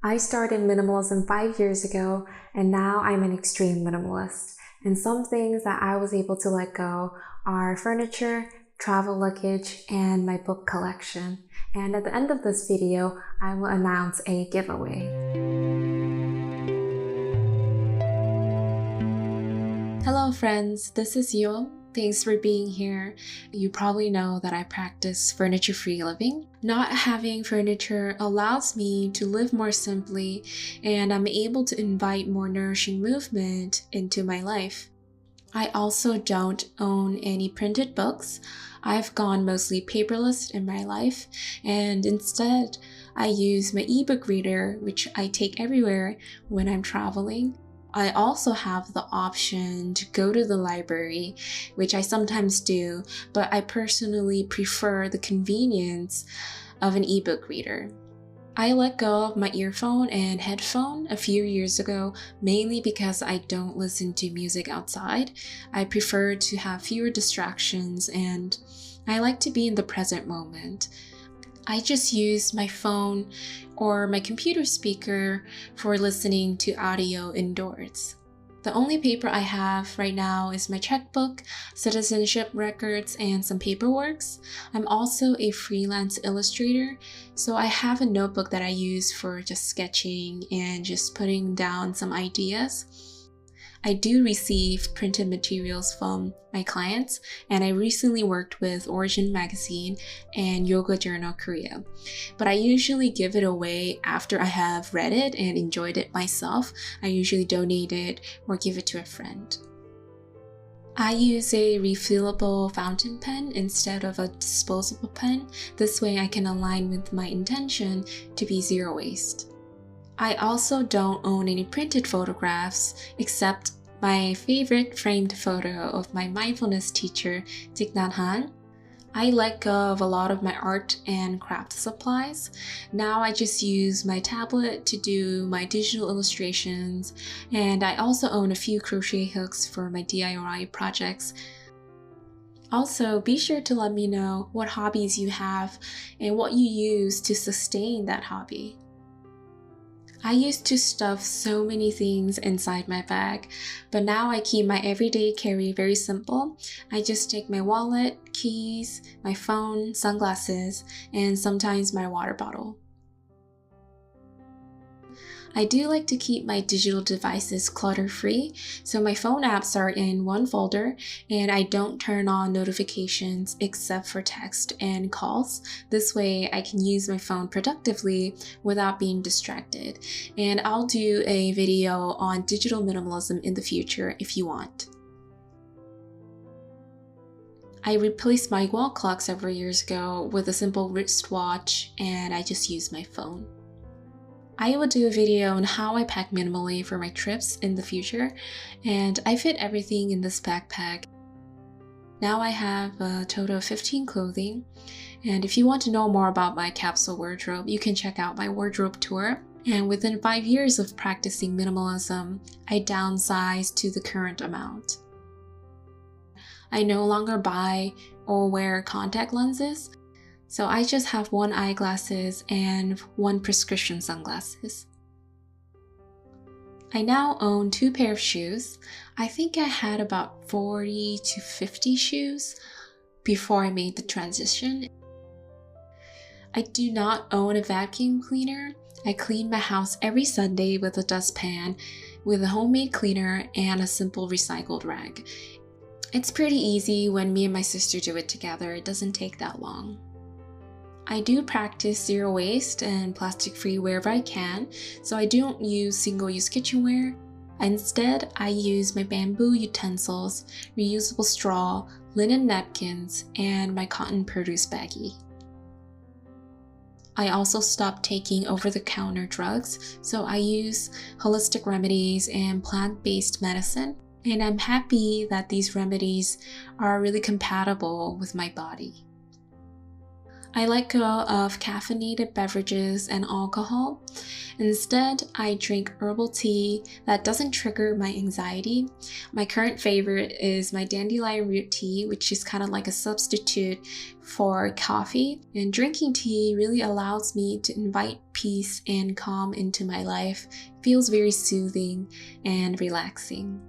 I started minimalism 5 years ago, and now I'm an extreme minimalist. And some things that I was able to let go are furniture, travel luggage, and my book collection. And at the end of this video, I will announce a giveaway. Hello friends, this is Youheum. Thanks for being here. You probably know that I practice furniture-free living. Not having furniture allows me to live more simply, and I'm able to invite more nourishing movement into my life. I also don't own any printed books. I've gone mostly paperless in my life, and instead I use my ebook reader, which I take everywhere when I'm traveling. I also have the option to go to the library, which I sometimes do, but I personally prefer the convenience of an ebook reader. I let go of my earphone and headphone a few years ago, mainly because I don't listen to music outside. I prefer to have fewer distractions and I like to be in the present moment. I just use my phone or my computer speaker for listening to audio indoors. The only paper I have right now is my checkbook, citizenship records, and some paperworks. I'm also a freelance illustrator, so I have a notebook that I use for just sketching and just putting down some ideas. I do receive printed materials from my clients, and I recently worked with Origin Magazine and Yoga Journal Korea. But I usually give it away after I have read it and enjoyed it myself. I usually donate it or give it to a friend. I use a refillable fountain pen instead of a disposable pen. This way I can align with my intention to be zero waste. I also don't own any printed photographs except my favorite framed photo of my mindfulness teacher, Thich Nhat Hanh. I let go of a lot of my art and craft supplies. Now I just use my tablet to do my digital illustrations, and I also own a few crochet hooks for my DIY projects. Also, be sure to let me know what hobbies you have and what you use to sustain that hobby. I used to stuff so many things inside my bag, but now I keep my everyday carry very simple. I just take my wallet, keys, my phone, sunglasses, and sometimes my water bottle. I do like to keep my digital devices clutter-free, so my phone apps are in one folder and I don't turn on notifications except for text and calls. This way I can use my phone productively without being distracted. And I'll do a video on digital minimalism in the future if you want. I replaced my wall clock several years ago with a simple wristwatch, and I just use my phone. I will do a video on how I pack minimally for my trips in the future, and I fit everything in this backpack. Now I have a total of 15 clothing, and if you want to know more about my capsule wardrobe, you can check out my wardrobe tour. And within 5 years of practicing minimalism, I downsized to the current amount. I no longer buy or wear contact lenses, so I just have one eyeglasses and one prescription sunglasses. I now own 2 pairs of shoes. I think I had about 40 to 50 shoes before I made the transition. I do not own a vacuum cleaner. I clean my house every Sunday with a dustpan, with a homemade cleaner and a simple recycled rag. It's pretty easy when me and my sister do it together. It doesn't take that long. I do practice zero waste and plastic-free wherever I can, so I don't use single-use kitchenware. Instead, I use my bamboo utensils, reusable straw, linen napkins, and my cotton produce baggie. I also stopped taking over-the-counter drugs, so I use holistic remedies and plant-based medicine, and I'm happy that these remedies are really compatible with my body. I let go of caffeinated beverages and alcohol. Instead, I drink herbal tea that doesn't trigger my anxiety. My current favorite is my dandelion root tea, which is kind of like a substitute for coffee. And drinking tea really allows me to invite peace and calm into my life. It feels very soothing and relaxing.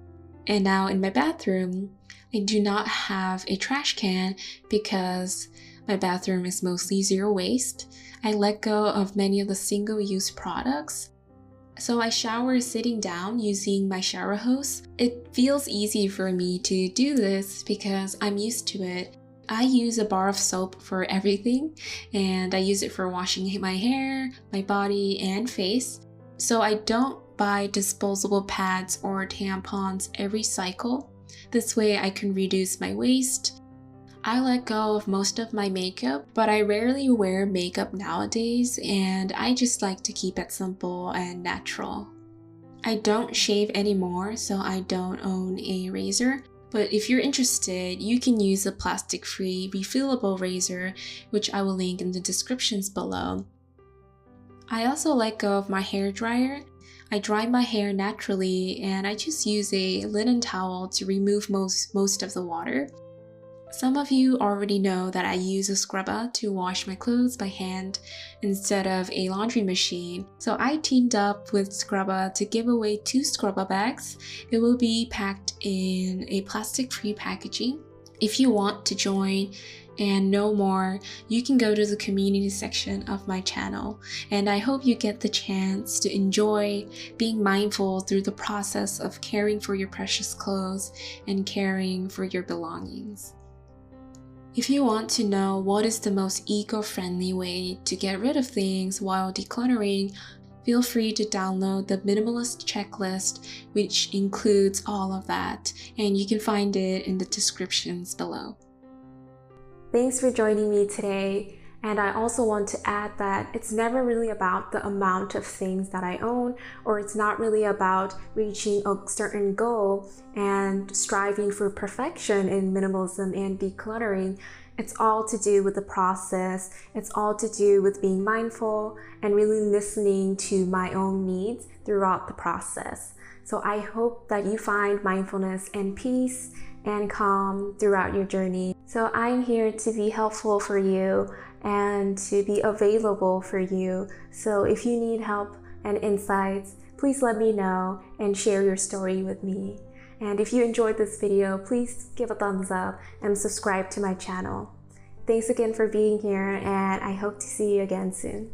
And now in my bathroom, I do not have a trash can because my bathroom is mostly zero waste. I let go of many of the single-use products. So I shower sitting down using my shower hose. It feels easy for me to do this because I'm used to it. I use a bar of soap for everything, and I use it for washing my hair, my body, and face. So I don't buy disposable pads or tampons every cycle. This way I can reduce my waste. I let go of most of my makeup, but I rarely wear makeup nowadays, and I just like to keep it simple and natural. I don't shave anymore, so I don't own a razor, but if you're interested, you can use a plastic-free refillable razor, which I will link in the descriptions below. I also let go of my hair dryer. I dry my hair naturally, and I just use a linen towel to remove most of the water. Some of you already know that I use a scrubber to wash my clothes by hand instead of a laundry machine. So I teamed up with Scrubber to give away 2 scrubber bags. It will be packed in a plastic-free packaging. If you want to join and know more, you can go to the community section of my channel. And I hope you get the chance to enjoy being mindful through the process of caring for your precious clothes and caring for your belongings. If you want to know what is the most eco-friendly way to get rid of things while decluttering, feel free to download the Minimalist checklist, which includes all of that, and you can find it in the descriptions below. Thanks for joining me today. And I also want to add that it's never really about the amount of things that I own, or it's not really about reaching a certain goal and striving for perfection in minimalism and decluttering. It's all to do with the process. It's all to do with being mindful and really listening to my own needs throughout the process. So I hope that you find mindfulness and peace and calm throughout your journey. So I'm here to be helpful for you and to be available for you. So if you need help and insights, please let me know and share your story with me. And if you enjoyed this video, please give a thumbs up and subscribe to my channel. Thanks again for being here, and I hope to see you again soon.